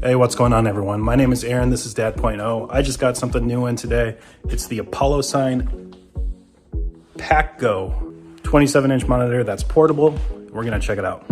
Hey, what's going on, everyone? My name is Aaron. This is Dad.0. I just got something new in today. It's the Apolosign PackGo 27-inch monitor that's portable. We're gonna check it out.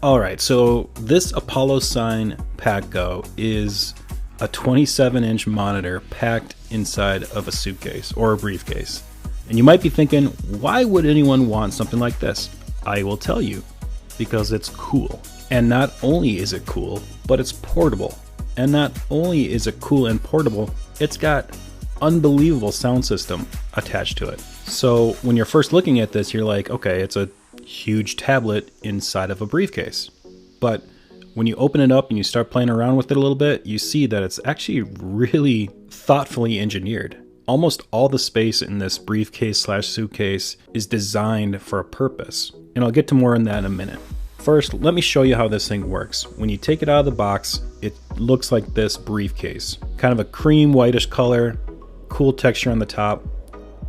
Alright, so this Apolosign PackGo is a 27-inch monitor packed inside of a suitcase or a briefcase. And you might be thinking, why would anyone want something like this? I will tell you, because it's cool. And not only is it cool, but it's portable. And not only is it cool and portable, it's got unbelievable sound system attached to it. So when you're first looking at this, you're like, okay, it's a huge tablet inside of a briefcase. But when you open it up and you start playing around with it a little bit, you see that it's actually really thoughtfully engineered. Almost all the space in this briefcase slash suitcase is designed for a purpose. And I'll get to more on that in a minute. First, let me show you how this thing works. When you take it out of the box, it looks like this briefcase. Kind of a cream whitish color, cool texture on the top.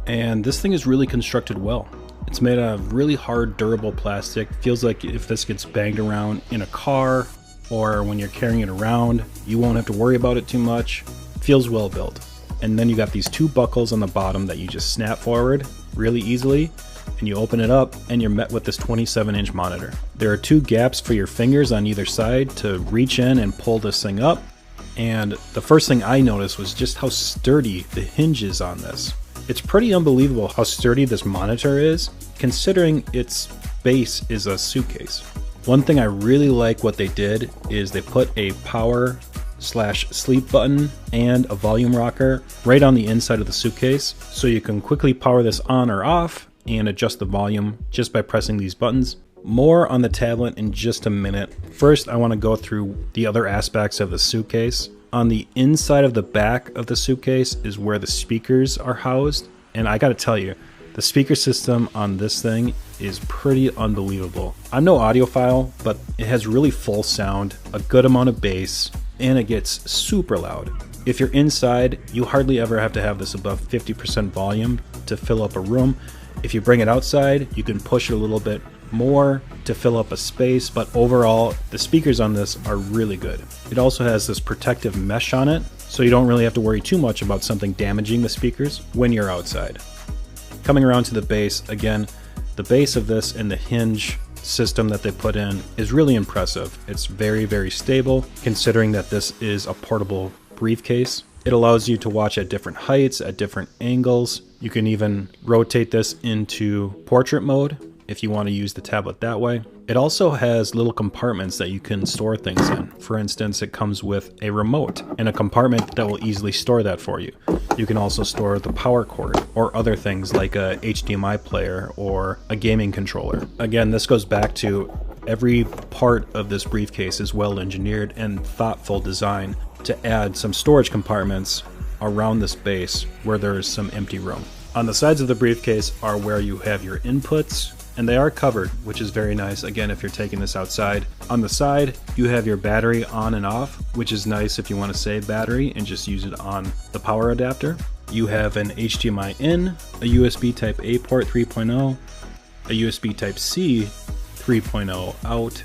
And this thing is really constructed well. It's made out of really hard, durable plastic. Feels like if this gets banged around in a car or when you're carrying it around, you won't have to worry about it too much. Feels well built. And then you got these two buckles on the bottom that you just snap forward really easily, and you open it up and you're met with this 27-inch monitor. There are two gaps for your fingers on either side to reach in and pull this thing up. And the first thing I noticed was just how sturdy the hinges on this. It's pretty unbelievable how sturdy this monitor is, considering its base is a suitcase. One thing I really like what they did is they put a power / sleep button and a volume rocker right on the inside of the suitcase, so you can quickly power this on or off and adjust the volume just by pressing these buttons. More on the tablet in just a minute. First, I want to go through the other aspects of the suitcase. On the inside of the back of the suitcase is where the speakers are housed. And I gotta tell you, the speaker system on this thing is pretty unbelievable. I'm no audiophile, but it has really full sound, a good amount of bass, and it gets super loud. If you're inside, you hardly ever have to have this above 50% volume to fill up a room. If you bring it outside, you can push it a little bit more to fill up a space, but overall the speakers on this are really good. It also has this protective mesh on it, so you don't really have to worry too much about something damaging the speakers when you're outside. Coming around to the base, again, the base of this and the hinge system that they put in is really impressive. It's very, very stable considering that this is a portable briefcase. It allows you to watch at different heights, at different angles. You can even rotate this into portrait mode if you want to use the tablet that way. It also has little compartments that you can store things in. For instance, it comes with a remote and a compartment that will easily store that for you. You can also store the power cord or other things like a HDMI player or a gaming controller. Again, this goes back to every part of this briefcase is well engineered and thoughtful design to add some storage compartments around this base where there is some empty room. On the sides of the briefcase are where you have your inputs, and they are covered, which is very nice, again, if you're taking this outside. On the side, you have your battery on and off, which is nice if you want to save battery and just use it on the power adapter. You have an HDMI in, a USB Type A port 3.0, a USB Type C 3.0 out,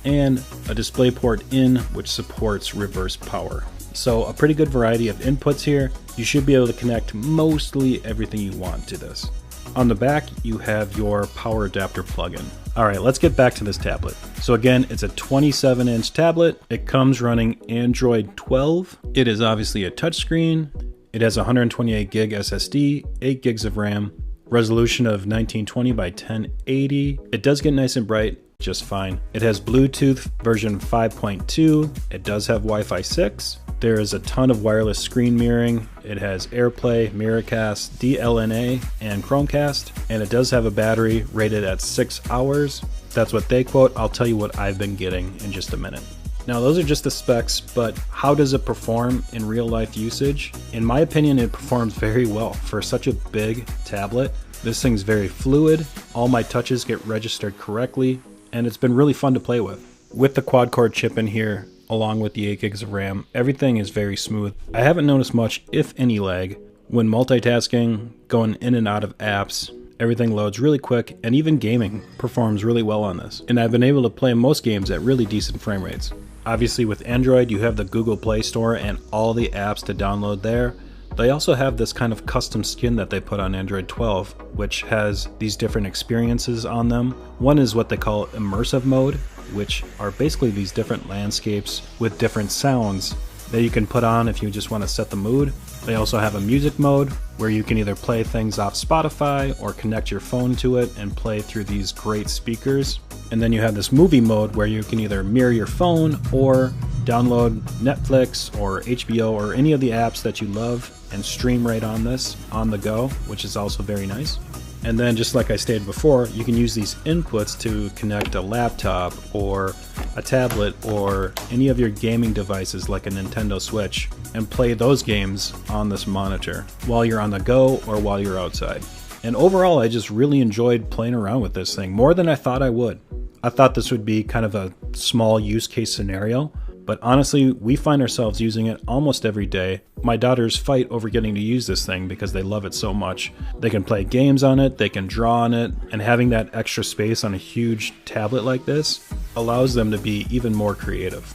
and a display port in, which supports reverse power. So a pretty good variety of inputs here. You should be able to connect mostly everything you want to this. On the back, you have your power adapter plug-in. All right, let's get back to this tablet. So again, it's a 27-inch tablet. It comes running Android 12. It is obviously a touchscreen. It has 128 gig SSD, 8 gigs of RAM, resolution of 1920 by 1080. It does get nice and bright, just fine. It has Bluetooth version 5.2. It does have Wi-Fi 6. There is a ton of wireless screen mirroring. It has AirPlay, Miracast, DLNA, and Chromecast, and it does have a battery rated at 6 hours. That's what they quote. I'll tell you what I've been getting in just a minute. Now, those are just the specs, but how does it perform in real life usage? In my opinion, it performs very well for such a big tablet. This thing's very fluid. All my touches get registered correctly, and it's been really fun to play with. With the quad core chip in here, along with the 8 gigs of RAM, everything is very smooth. I haven't noticed much, if any, lag. When multitasking, going in and out of apps, everything loads really quick, and even gaming performs really well on this. And I've been able to play most games at really decent frame rates. Obviously with Android, you have the Google Play Store and all the apps to download there. They also have this kind of custom skin that they put on Android 12, which has these different experiences on them. One is what they call immersive mode, which are basically these different landscapes with different sounds that you can put on if you just want to set the mood. They also have a music mode where you can either play things off Spotify or connect your phone to it and play through these great speakers. And then you have this movie mode where you can either mirror your phone or download Netflix or HBO or any of the apps that you love and stream right on this on the go, which is also very nice. And then, just like I stated before, you can use these inputs to connect a laptop or a tablet or any of your gaming devices like a Nintendo Switch and play those games on this monitor while you're on the go or while you're outside. And overall, I just really enjoyed playing around with this thing more than I thought I would. I thought this would be kind of a small use case scenario, but honestly, we find ourselves using it almost every day. My daughters fight over getting to use this thing because they love it so much. They can play games on it, they can draw on it, and having that extra space on a huge tablet like this allows them to be even more creative.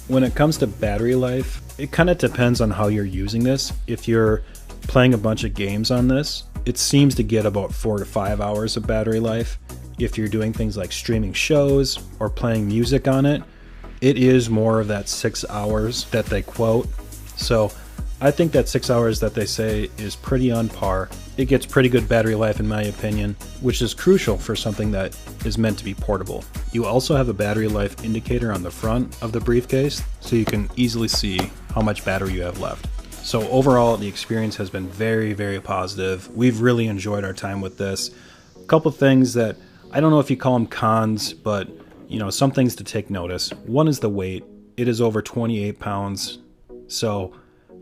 When it comes to battery life, it kind of depends on how you're using this. If you're playing a bunch of games on this, it seems to get about 4 to 5 hours of battery life. If you're doing things like streaming shows or playing music on it, it is more of that 6 hours that they quote. So I think that 6 hours that they say is pretty on par. It gets pretty good battery life in my opinion, which is crucial for something that is meant to be portable. You also have a battery life indicator on the front of the briefcase, so you can easily see how much battery you have left. So overall, the experience has been very, very positive. We've really enjoyed our time with this. A couple things that, I don't know if you call them cons, but you know, some things to take notice. One is the weight. It is over 28 pounds, so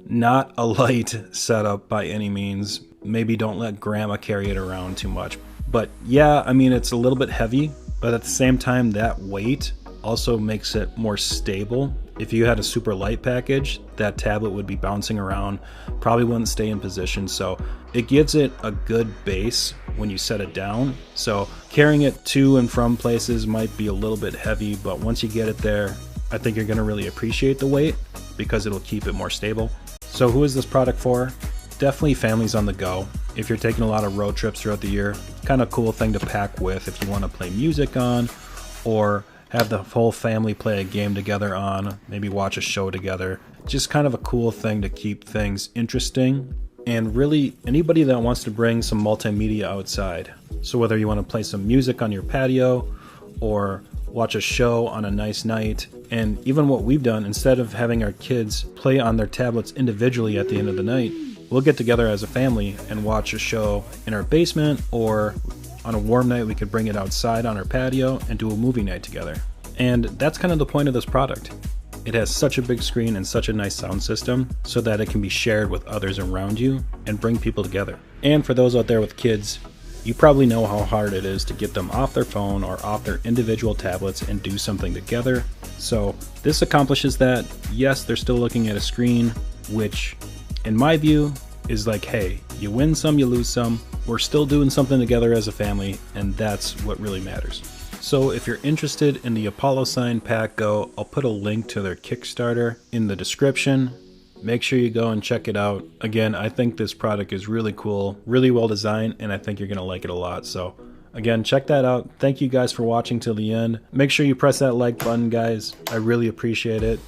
not a light setup by any means. Maybe don't let grandma carry it around too much. But yeah, I mean, it's a little bit heavy, but at the same time, that weight also makes it more stable. If you had a super light package, that tablet would be bouncing around, probably wouldn't stay in position, so it gives it a good base when you set it down. So carrying it to and from places might be a little bit heavy, but once you get it there, I think you're going to really appreciate the weight because it'll keep it more stable. So who is this product for? Definitely families on the go. If you're taking a lot of road trips throughout the year, kind of cool thing to pack with if you want to play music on or have the whole family play a game together on, maybe watch a show together. Just kind of a cool thing to keep things interesting. And really, anybody that wants to bring some multimedia outside. So whether you want to play some music on your patio or watch a show on a nice night, and even what we've done, instead of having our kids play on their tablets individually at the end of the night, we'll get together as a family and watch a show in our basement, or on a warm night we could bring it outside on our patio and do a movie night together. And that's kind of the point of this product. It has such a big screen and such a nice sound system so that it can be shared with others around you and bring people together. And for those out there with kids, you probably know how hard it is to get them off their phone or off their individual tablets and do something together. So this accomplishes that. Yes, they're still looking at a screen, which in my view is like, hey, you win some, you lose some. We're still doing something together as a family, and that's what really matters. So if you're interested in the Apolosign PackGo, I'll put a link to their Kickstarter in the description. Make sure you go and check it out. Again, I think this product is really cool, really well designed, and I think you're going to like it a lot. So again, check that out. Thank you guys for watching till the end. Make sure you press that like button, guys. I really appreciate it.